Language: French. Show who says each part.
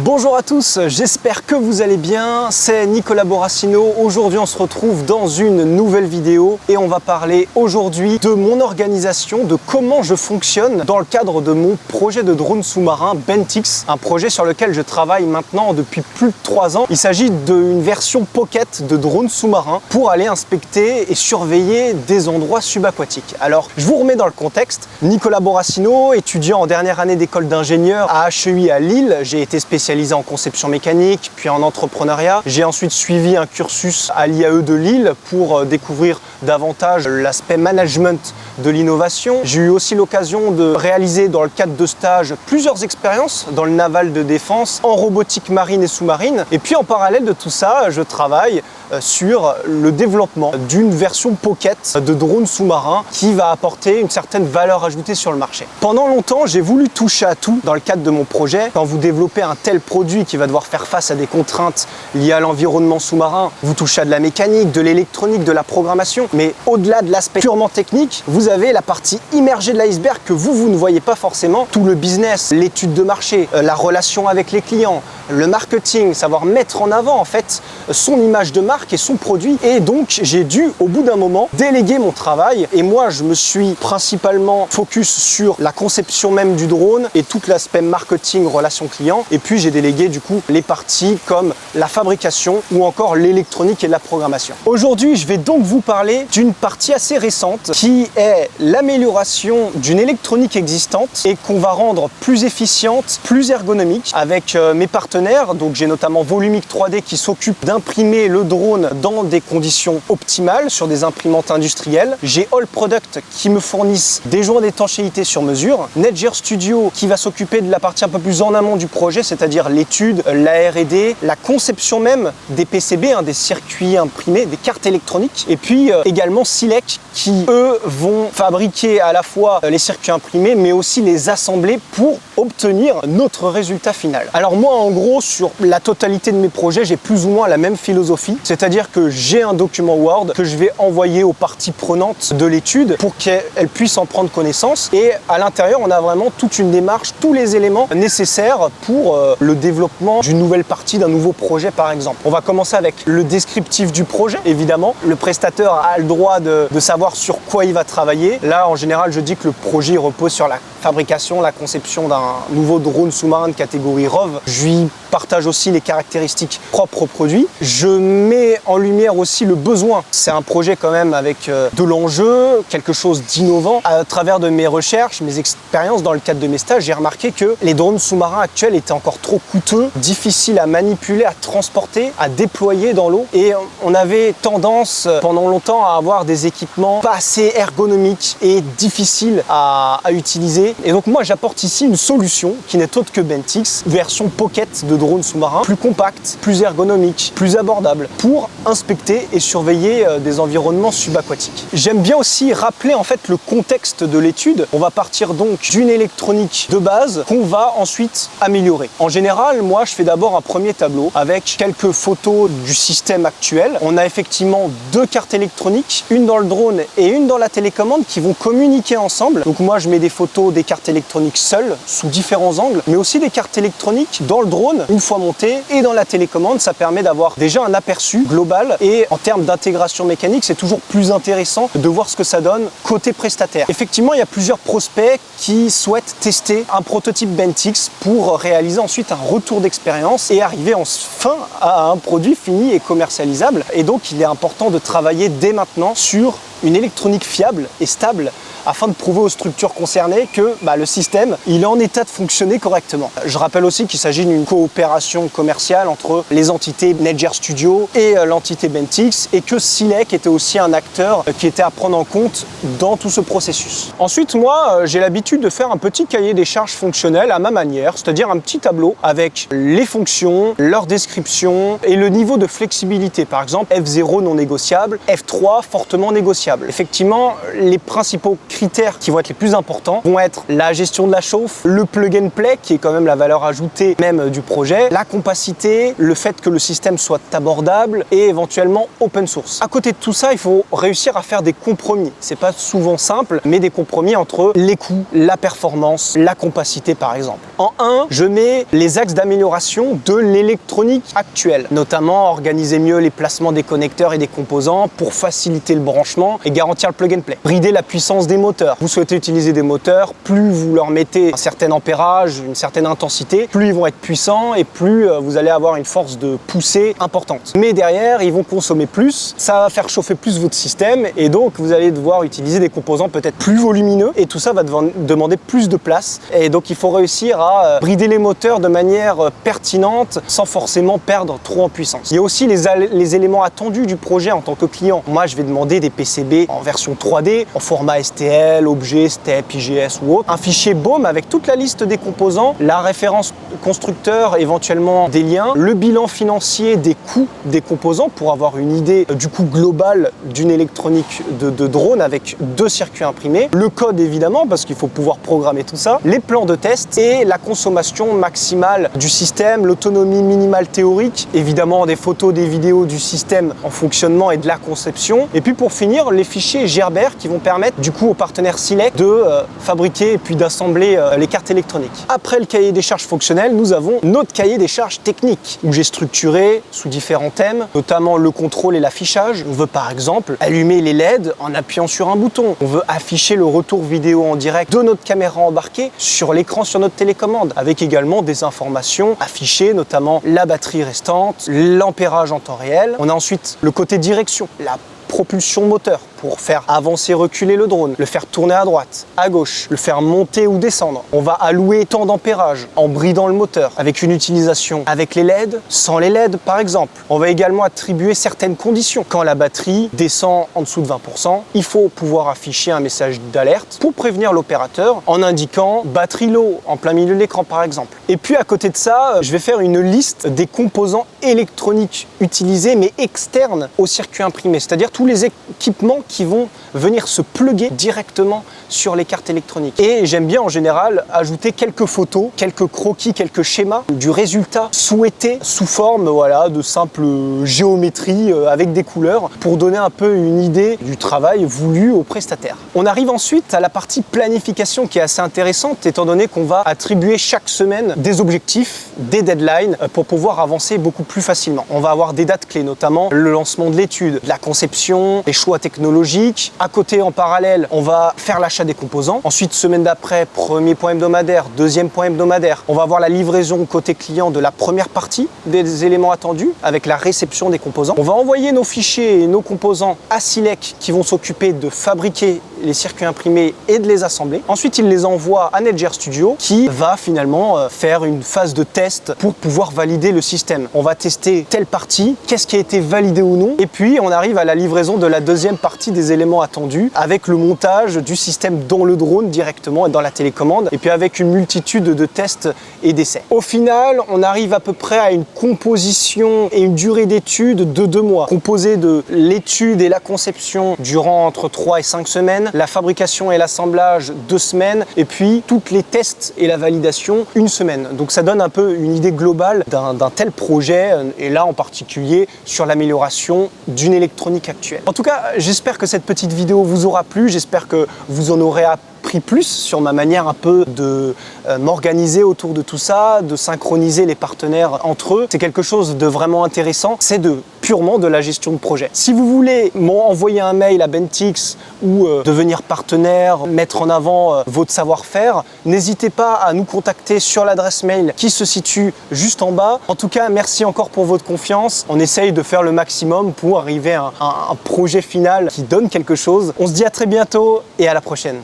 Speaker 1: Bonjour à tous, j'espère que vous allez bien, c'est Nicolas Borassino. Aujourd'hui on se retrouve dans une nouvelle vidéo et on va parler aujourd'hui de mon organisation, de comment je fonctionne dans le cadre de mon projet de drone sous-marin Bentix, un projet sur lequel je travaille maintenant depuis plus de 3 ans. Il s'agit d'une version pocket de drone sous-marin pour aller inspecter et surveiller des endroits subaquatiques. Alors je vous remets dans le contexte, Nicolas Borassino, étudiant en dernière année d'école d'ingénieur à HEI à Lille, j'ai été spécialisé en conception mécanique, puis en entrepreneuriat. J'ai ensuite suivi un cursus à l'IAE de Lille pour découvrir davantage l'aspect management de l'innovation. J'ai eu aussi l'occasion de réaliser dans le cadre de stages plusieurs expériences dans le naval de défense, en robotique marine et sous-marine. Et puis en parallèle de tout ça, je travaille sur le développement d'une version pocket de drone sous-marin qui va apporter une certaine valeur ajoutée sur le marché. Pendant longtemps, j'ai voulu toucher à tout dans le cadre de mon projet. Quand vous développez un tel produit qui va devoir faire face à des contraintes liées à l'environnement sous-marin, vous touchez à de la mécanique, de l'électronique, de la programmation, mais au-delà de l'aspect purement technique, vous avez la partie immergée de l'iceberg que vous ne voyez pas forcément, tout le business, l'étude de marché, la relation avec les clients, le marketing, savoir mettre en avant en fait son image de marque et son produit. Et donc j'ai dû au bout d'un moment déléguer mon travail et moi je me suis principalement focus sur la conception même du drone et tout l'aspect marketing, relation client, et puis j'ai délégué du coup les parties comme la fabrication ou encore l'électronique et la programmation. Aujourd'hui je vais donc vous parler d'une partie assez récente qui est l'amélioration d'une électronique existante et qu'on va rendre plus efficiente, plus ergonomique avec mes partenaires. Donc j'ai notamment Volumic 3D qui s'occupe d'imprimer le drone dans des conditions optimales sur des imprimantes industrielles. J'ai All Product qui me fournissent des joints d'étanchéité sur mesure. Netgear Studio qui va s'occuper de la partie un peu plus en amont du projet, c'est-à-dire l'étude, la R&D, la conception même des PCB, des circuits imprimés, des cartes électroniques. Et puis également Silec qui, eux, vont fabriquer à la fois les circuits imprimés, mais aussi les assembler pour obtenir notre résultat final. Alors moi, en gros, sur la totalité de mes projets, j'ai plus ou moins la même philosophie, c'est-à-dire que j'ai un document Word que je vais envoyer aux parties prenantes de l'étude pour qu'elles puissent en prendre connaissance. Et à l'intérieur, on a vraiment toute une démarche, tous les éléments nécessaires pour le développement d'une nouvelle partie, d'un nouveau projet par exemple. On va commencer avec le descriptif du projet, évidemment. Le prestataire a le droit de savoir sur quoi il va travailler. Là, en général, je dis que le projet repose sur la fabrication, la conception d'un nouveau drone sous-marin de catégorie ROV. Je lui partage aussi les caractéristiques propres au produit. Je mets en lumière aussi le besoin. C'est un projet quand même avec de l'enjeu, quelque chose d'innovant. À travers de mes recherches, mes expériences dans le cadre de mes stages, j'ai remarqué que les drones sous-marins actuels étaient encore trop coûteux, difficiles à manipuler, à transporter, à déployer dans l'eau. Et on avait tendance pendant longtemps à avoir des équipements pas assez ergonomiques et difficiles à utiliser. Et donc moi j'apporte ici une solution qui n'est autre que Bentix, version pocket de drone sous-marin, plus compacte, plus ergonomique, plus abordable pour inspecter et surveiller des environnements subaquatiques. J'aime bien aussi rappeler en fait le contexte de l'étude. On va partir donc d'une électronique de base qu'on va ensuite améliorer. En général, moi je fais d'abord un premier tableau avec quelques photos du système actuel. On a effectivement 2 cartes électroniques, une dans le drone et une dans la télécommande qui vont communiquer ensemble. Donc moi je mets des photos des cartes électroniques seules sous différents angles, mais aussi des cartes électroniques dans le drone une fois montées et dans la télécommande. Ça permet d'avoir déjà un aperçu global et en termes d'intégration mécanique, c'est toujours plus intéressant de voir ce que ça donne côté prestataire. Effectivement, il y a plusieurs prospects qui souhaitent tester un prototype Bentix pour réaliser ensuite un retour d'expérience et arriver enfin à un produit fini et commercialisable. Et donc, il est important de travailler dès maintenant sur une électronique fiable et stable afin de prouver aux structures concernées que le système il est en état de fonctionner correctement. Je rappelle aussi qu'il s'agit d'une coopération commerciale entre les entités Netgear Studio et l'entité Bentix et que Silec était aussi un acteur qui était à prendre en compte dans tout ce processus. Ensuite, moi, j'ai l'habitude de faire un petit cahier des charges fonctionnelles à ma manière, c'est-à-dire un petit tableau avec les fonctions, leur description et le niveau de flexibilité. Par exemple, F0 non négociable, F3 fortement négociable. Effectivement, les principaux critères qui vont être les plus importants vont être la gestion de la chauffe, le plug and play qui est quand même la valeur ajoutée même du projet, la compacité, le fait que le système soit abordable et éventuellement open source. À côté de tout ça, il faut réussir à faire des compromis. C'est pas souvent simple, mais des compromis entre les coûts, la performance, la compacité par exemple. En 1, je mets les axes d'amélioration de l'électronique actuelle, notamment organiser mieux les placements des connecteurs et des composants pour faciliter le branchement et garantir le plug and play. Brider la puissance des moteurs. Vous souhaitez utiliser des moteurs, plus vous leur mettez un certain ampérage, une certaine intensité, plus ils vont être puissants et plus vous allez avoir une force de poussée importante. Mais derrière, ils vont consommer plus, ça va faire chauffer plus votre système et donc vous allez devoir utiliser des composants peut-être plus volumineux et tout ça va demander plus de place. Et donc il faut réussir à brider les moteurs de manière pertinente sans forcément perdre trop en puissance. Il y a aussi les éléments attendus du projet en tant que client. Moi, je vais demander des PCB en version 3D, en format STL, objet, STEP, IGS ou autre. Un fichier BOM avec toute la liste des composants, la référence constructeur, éventuellement des liens, le bilan financier des coûts des composants pour avoir une idée du coût global d'une électronique de drone avec 2 circuits imprimés, le code évidemment parce qu'il faut pouvoir programmer tout ça, les plans de test et la consommation maximale du système, l'autonomie minimale théorique, évidemment des photos, des vidéos du système en fonctionnement et de la conception. Et puis pour finir, les fichiers Gerber qui vont permettre du coup aux partenaires Silex de fabriquer et puis d'assembler les cartes électroniques. Après le cahier des charges fonctionnelles, nous avons notre cahier des charges techniques où j'ai structuré sous différents thèmes, notamment le contrôle et l'affichage. On veut par exemple allumer les LED en appuyant sur un bouton. On veut afficher le retour vidéo en direct de notre caméra embarquée sur l'écran sur notre télécommande avec également des informations affichées, notamment la batterie restante, l'ampérage en temps réel. On a ensuite le côté direction, la propulsion moteur pour faire avancer, reculer le drone, le faire tourner à droite, à gauche, le faire monter ou descendre. On va allouer tant d'ampérage en bridant le moteur avec une utilisation avec les LED, sans les LED par exemple. On va également attribuer certaines conditions. Quand la batterie descend en dessous de 20%, il faut pouvoir afficher un message d'alerte pour prévenir l'opérateur en indiquant batterie low en plein milieu de l'écran par exemple. Et puis à côté de ça, je vais faire une liste des composants électroniques utilisés mais externes au circuit imprimé, c'est-à-dire tous les équipements qui vont venir se plugger directement sur les cartes électroniques. Et j'aime bien en général ajouter quelques photos, quelques croquis, quelques schémas du résultat souhaité sous forme de simple géométrie avec des couleurs pour donner un peu une idée du travail voulu au prestataire. On arrive ensuite à la partie planification qui est assez intéressante étant donné qu'on va attribuer chaque semaine des objectifs, des deadlines pour pouvoir avancer beaucoup plus facilement. On va avoir des dates clés, notamment le lancement de l'étude, la conception, les choix technologiques. À côté, en parallèle, on va faire l'achat des composants. Ensuite, semaine d'après, premier point hebdomadaire, deuxième point hebdomadaire. On va avoir la livraison côté client de la première partie des éléments attendus avec la réception des composants. On va envoyer nos fichiers et nos composants à Silex qui vont s'occuper de fabriquer les circuits imprimés et de les assembler. Ensuite, il les envoie à Netgear Studio qui va finalement faire une phase de test pour pouvoir valider le système. On va tester telle partie, qu'est-ce qui a été validé ou non. Et puis, on arrive à la livraison de la deuxième partie des éléments attendus avec le montage du système dans le drone directement et dans la télécommande et puis avec une multitude de tests et d'essais. Au final, on arrive à peu près à une composition et une durée d'étude de 2 mois, composée de l'étude et la conception durant entre 3 et 5 semaines, la fabrication et l'assemblage 2 semaines et puis toutes les tests et la validation 1 semaine. Donc ça donne un peu une idée globale d'un tel projet et là en particulier sur l'amélioration d'une électronique actuelle. En tout cas, j'espère que cette petite vidéo vous aura plu, j'espère que vous en aurez appris plus sur ma manière un peu de m'organiser autour de tout ça, de synchroniser les partenaires entre eux. C'est quelque chose de vraiment intéressant, c'est purement de la gestion de projet. Si vous voulez m'envoyer un mail à Bentix ou devenir partenaire, mettre en avant votre savoir-faire, n'hésitez pas à nous contacter sur l'adresse mail qui se situe juste en bas. En tout cas, merci encore pour votre confiance. On essaye de faire le maximum pour arriver à un projet final qui donne quelque chose. On se dit à très bientôt et à la prochaine.